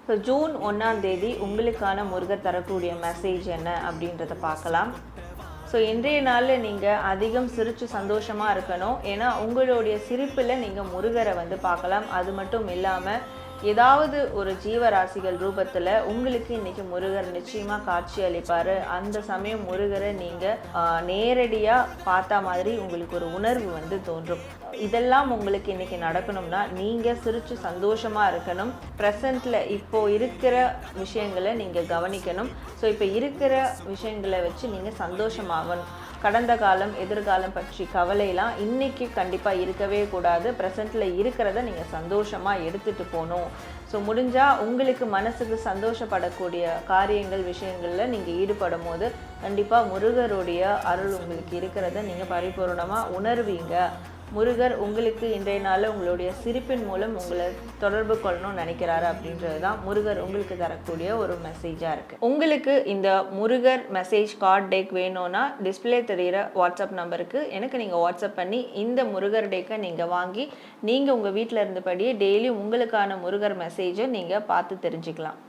So June 1ஆம் தேதி உங்களுக்கான முருகர் தரக்கூடிய மெசேஜ் என்ன அப்படின்றத பார்க்கலாம். ஸோ இன்றைய நாளில் நீங்கள் அதிகம் சிரித்து சந்தோஷமாக இருக்கணும். ஏன்னா உங்களுடைய சிரிப்பில் நீங்கள் முருகரை பார்க்கலாம். அது மட்டும் இல்லாமல் ஏதாவது ஒரு ஜீவராசிகள் ரூபத்தில் உங்களுக்கு இன்றைக்கி முருகர் நிச்சயமாக காட்சி அளிப்பார். அந்த சமயம் முருகரை நீங்கள் நேரடியாக பார்த்தா மாதிரி உங்களுக்கு ஒரு உணர்வு தோன்றும். இதெல்லாம் உங்களுக்கு இன்றைக்கி நடக்கணும்னா நீங்கள் சிரித்து சந்தோஷமாக இருக்கணும். ப்ரெசண்ட்டில் இப்போது இருக்கிற விஷயங்களை நீங்கள் கவனிக்கணும். ஸோ இப்போ இருக்கிற விஷயங்களை வச்சு நீங்கள் சந்தோஷமாகணும். கடந்த காலம் எதிர்காலம் பற்றி கவலையெல்லாம் இன்றைக்கி கண்டிப்பாக இருக்கவே கூடாது. ப்ரெசண்ட்டில் இருக்கிறத நீங்கள் சந்தோஷமாக எடுத்துகிட்டு போகணும். ஸோ முடிஞ்சால் உங்களுக்கு மனசுக்கு சந்தோஷப்படக்கூடிய காரியங்கள் விஷயங்களில் நீங்கள் ஈடுபடும் போது கண்டிப்பாக முருகருடைய அருள் உங்களுக்கு இருக்கிறத நீங்கள் பரிபூர்ணமாக உணர்வீங்க. முருகர் உங்களுக்கு இன்றைய நாளில் உங்களுடைய சிரிப்பின் மூலம் உங்களை தொடர்பு கொள்ளணும்னு நினைக்கிறாரு அப்படின்றது தான் முருகர் உங்களுக்கு தரக்கூடிய ஒரு மெசேஜாக இருக்குது. உங்களுக்கு இந்த முருகர் மெசேஜ் கார்ட் டேக் வேணும்னா டிஸ்பிளே தெரிகிற வாட்ஸ்அப் நம்பருக்கு எனக்கு நீங்கள் வாட்ஸ்அப் பண்ணி இந்த முருகர் டேக்கை நீங்கள் வாங்கி நீங்கள் உங்கள் வீட்டில் இருந்தபடியே டெய்லி உங்களுக்கான முருகர் மெசேஜை நீங்கள் பார்த்து தெரிஞ்சுக்கலாம்.